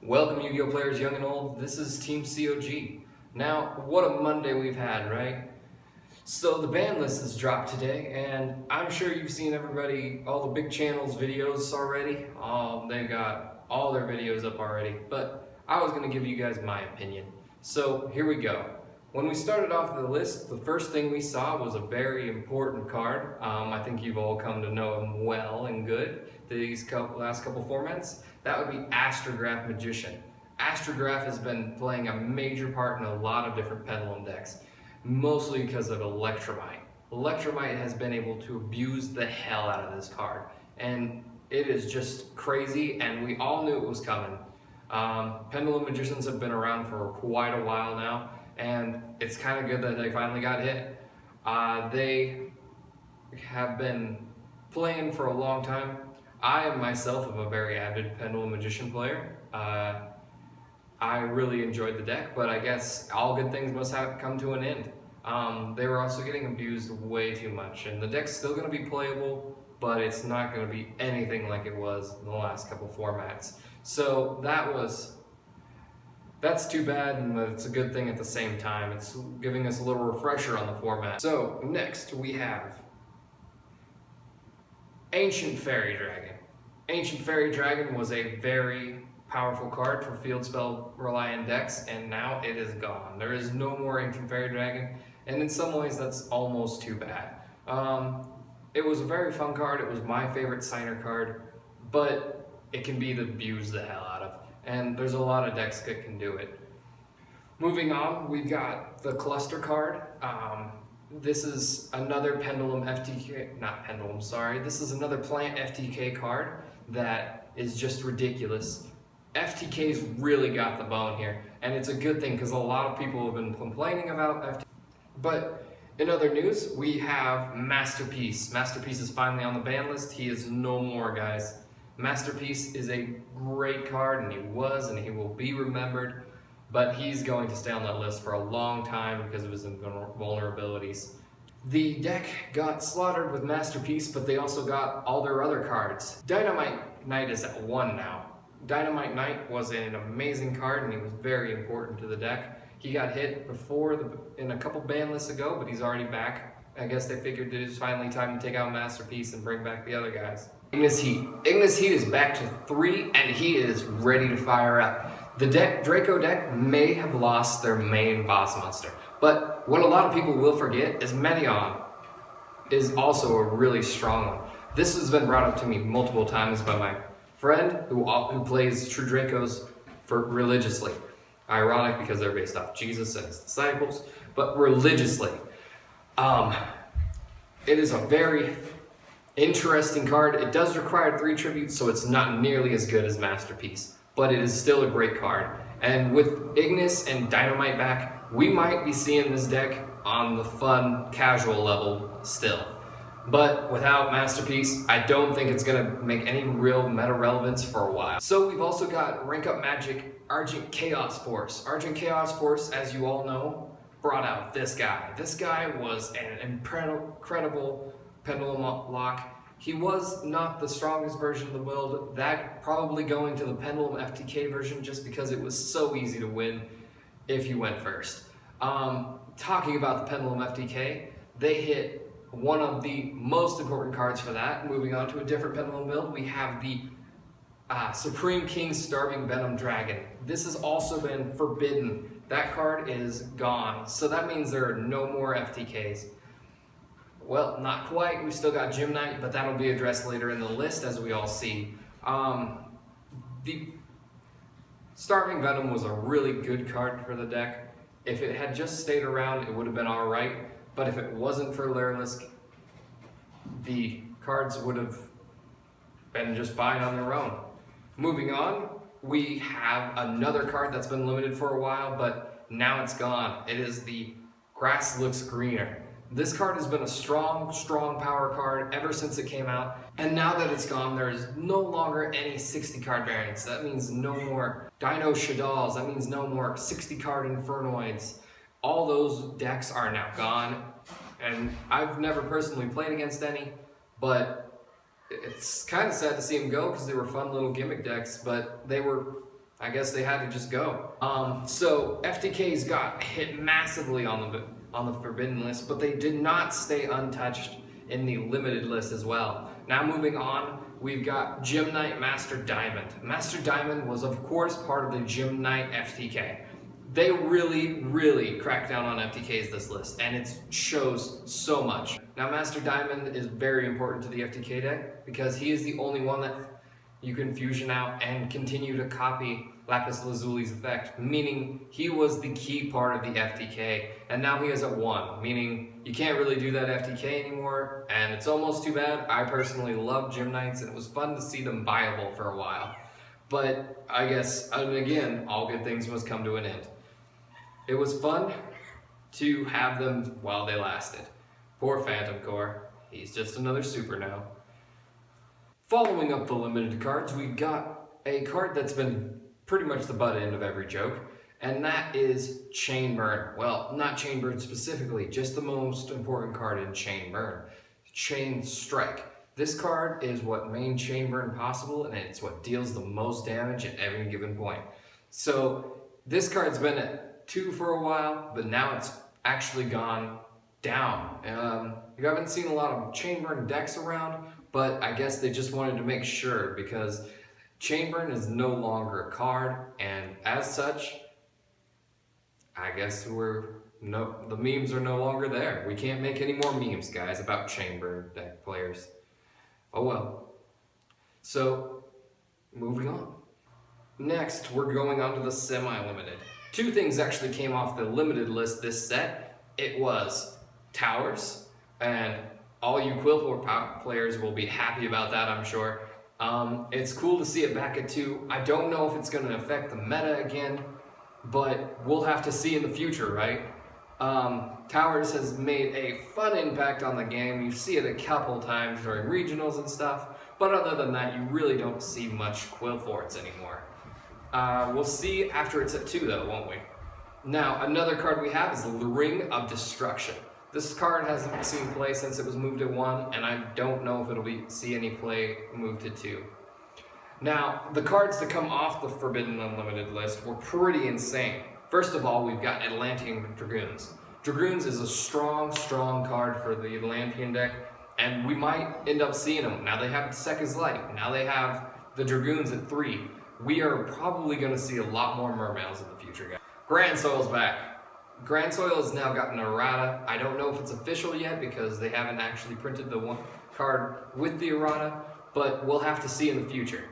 Welcome Yu-Gi-Oh players young and old, this is Team COG. Now, what a Monday we've had, right? So the ban list has dropped today, and I'm sure you've seen all the big channels videos already. They've got all their videos up already, but I was gonna give you guys my opinion. So here we go. When we started off the list, the first thing we saw was a very important card. I think you've all come to know him well and good these last couple formats. That would be Astrograph Magician. Astrograph has been playing a major part in a lot of different Pendulum decks, mostly because of Electromite. Electromite has been able to abuse the hell out of this card, and it is just crazy, and we all knew it was coming. Pendulum Magicians have been around for quite a while now, and it's kind of good that they finally got hit. They have been playing for a long time. I myself am a very avid Pendulum Magician player. I really enjoyed the deck, but I guess all good things must have come to an end. They were also getting abused way too much, and the deck's still going to be playable, but it's not going to be anything like it was in the last couple formats. So that's too bad, and it's a good thing at the same time. It's giving us a little refresher on the format. So next we have Ancient Fairy Dragon. Ancient Fairy Dragon was a very powerful card for field spell reliant decks, and now it is gone. There is no more Ancient Fairy Dragon, and in some ways that's almost too bad. It was a very fun card. It was my favorite signer card, but it can be abused the hell out of, and there's a lot of decks that can do it. Moving on, we've got the Cluster card. This is another Pendulum FTK, not Pendulum, sorry. This is another Plant FTK card that is just ridiculous. FTK's really got the bone here, and it's a good thing because a lot of people have been complaining about FTK. But in other news, we have Masterpiece. Masterpiece is finally on the ban list. He is no more, guys. Masterpiece is a great card, and he was, and he will be remembered, but he's going to stay on that list for a long time because of his vulnerabilities. The deck got slaughtered with Masterpiece, but they also got all their other cards. Dynamite Knight is at 1 now. Dynamite Knight was an amazing card, and he was very important to the deck. He got hit in a couple ban lists ago, but he's already back. I guess they figured it was finally time to take out Masterpiece and bring back the other guys. Ignis Heat. Ignis Heat is back to 3, and he is ready to fire up. The Draco deck may have lost their main boss monster, but what a lot of people will forget is Medion is also a really strong one. This has been brought up to me multiple times by my friend who plays True Dracos religiously. Ironic because they're based off Jesus and his disciples, but religiously. It is a very interesting card. It does require 3 tributes, so it's not nearly as good as Masterpiece, but it is still a great card. And with Ignis and Dynamite back, we might be seeing this deck on the fun, casual level still. But without Masterpiece, I don't think it's going to make any real meta relevance for a while. So we've also got Rank Up Magic Argent Chaos Force. Argent Chaos Force, as you all know, brought out this guy. This guy was an incredible Pendulum lock. He was not the strongest version of the build, that probably going to the Pendulum FTK version just because it was so easy to win if you went first. Talking about the Pendulum FTK, they hit one of the most important cards for that. Moving on to a different Pendulum build, we have the Supreme King Starving Venom Dragon. This has also been forbidden. That card is gone, so that means there are no more FTKs. Well, not quite. We still got Gym Knight, but that'll be addressed later in the list, as we all see. The Starving Venom was a really good card for the deck. If it had just stayed around, it would have been alright, but if it wasn't for Lurlisk, the cards would have been just fine on their own. Moving on, we have another card that's been limited for a while, but now it's gone. It is the Grass Looks Greener. This card has been a strong power card ever since it came out, and now that it's gone, there is no longer any 60 card variants. That means no more Dino Shaddolls, that means no more 60 card Infernoids. All those decks are now gone, and I've never personally played against any, but it's kind of sad to see them go because they were fun little gimmick decks, but they were I guess they had to just go. So FTK's got hit massively on the forbidden list, but they did not stay untouched in the limited list as well. Now moving on, we've got Gym Knight Master Diamond. Master Diamond was of course part of the Gym Knight FTK. They really cracked down on FTKs this list, and it shows so much. Now Master Diamond is very important to the FTK deck because he is the only one that you can fusion out and continue to copy Lapis Lazuli's effect, meaning he was the key part of the FTK, and now he is at 1, meaning you can't really do that FTK anymore, and it's almost too bad. I personally love Gym Knights, and it was fun to see them viable for a while. But I guess, and again, all good things must come to an end. It was fun to have them while they lasted. Poor Phantom Core, he's just another super now. Following up the limited cards, we've got a card that's been pretty much the butt end of every joke, and that is Chain Burn. Well, not Chain Burn specifically, just the most important card in Chain Burn, Chain Strike. This card is what made Chain Burn possible, and it's what deals the most damage at every given point. So this card's been at 2 for a while, but now it's actually gone down. You haven't seen a lot of Chain Burn decks around, but I guess they just wanted to make sure because Chain Burn is no longer a card, and as such, I guess the memes are no longer there. We can't make any more memes, guys, about Chain Burn deck players. Oh well. So, moving on. Next, we're going on to the semi-limited. 2 things actually came off the limited list this set. It was Towers, and all you Quillfort players will be happy about that, I'm sure. It's cool to see it back at 2. I don't know if it's going to affect the meta again, but we'll have to see in the future, right? Towers has made a fun impact on the game. You see it a couple times during regionals and stuff, but other than that, you really don't see much Quillforts anymore. We'll see after it's at 2 though, won't we? Now, another card we have is the Ring of Destruction. This card hasn't seen play since it was moved to 1, and I don't know if it'll see any play moved to 2. Now, the cards that come off the Forbidden Unlimited list were pretty insane. First of all, we've got Atlantean Dragoons. Dragoons is a strong card for the Atlantean deck, and we might end up seeing them. Now they have Sekka's Light, now they have the Dragoons at 3. We are probably going to see a lot more Mermails in the future, guys. Grand Soil's back. Grand Soil has now gotten an errata. I don't know if it's official yet because they haven't actually printed the one card with the errata, but we'll have to see in the future.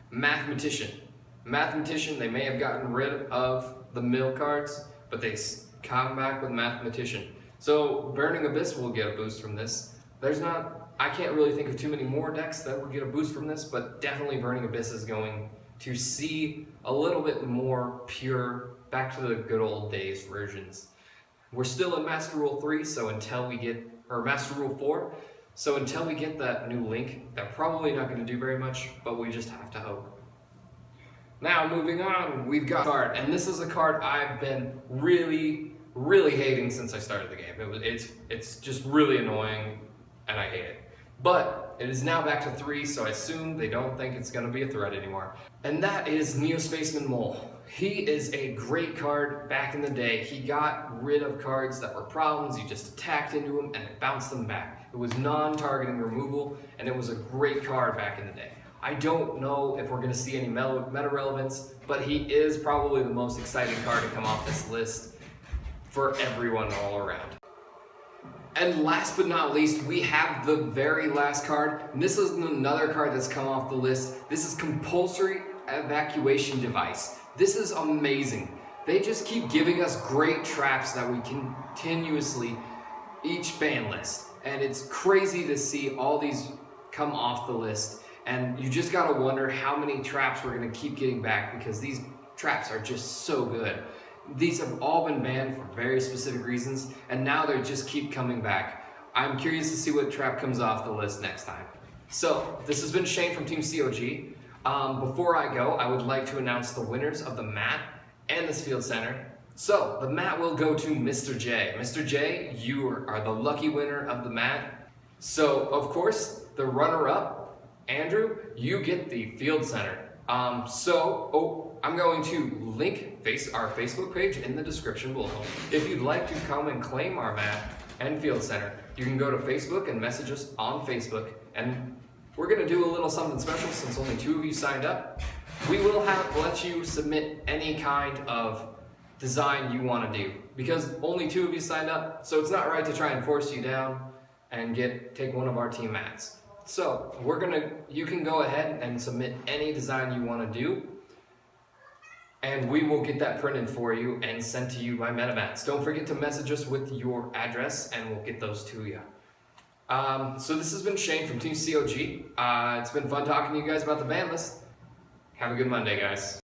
Mathematician. Mathematician, they may have gotten rid of the mill cards, but they come back with Mathematician. So Burning Abyss will get a boost from this. I can't really think of too many more decks that will get a boost from this, but definitely Burning Abyss is going to see a little bit more pure, back to the good old days versions. We're still in Master Rule 3, so until we get, or Master Rule 4, so until we get that new link, they're probably not going to do very much, but we just have to hope. Now, moving on, we've got a card, and this is a card I've been really hating since I started the game. It's just really annoying, and I hate it. But it is now back to 3, so I assume they don't think it's going to be a threat anymore. And that is Neo Spaceman Mole. He is a great card back in the day. He got rid of cards that were problems. You just attacked into them and it bounced them back. It was non-targeting removal, and it was a great card back in the day. I don't know if we're going to see any meta relevance, but he is probably the most exciting card to come off this list for everyone all around. And last but not least, we have the very last card. And this is another card that's come off the list. This is Compulsory Evacuation Device. This is amazing. They just keep giving us great traps that we continuously each ban list. And it's crazy to see all these come off the list. And you just gotta wonder how many traps we're gonna keep getting back because these traps are just so good. These have all been banned for very specific reasons, and now they just keep coming back. I'm curious to see what trap comes off the list next time. So, this has been Shane from Team COG. Before I go, I would like to announce the winners of the mat and this field center. So, the mat will go to Mr. J. Mr. J, you are the lucky winner of the mat. So, of course, the runner-up, Andrew, you get the field center. I'm going to link our Facebook page in the description below. If you'd like to come and claim our mat and field center, you can go to Facebook and message us on Facebook, and we're gonna do a little something special since only 2 of you signed up. We will let you submit any kind of design you want to do because only 2 of you signed up, so it's not right to try and force you down and take one of our team mats. So you can go ahead and submit any design you want to do, and we will get that printed for you and sent to you by MetaMats. Don't forget to message us with your address and we'll get those to you. So this has been Shane from Team COG. It's been fun talking to you guys about the Banlist. Have a good Monday, guys.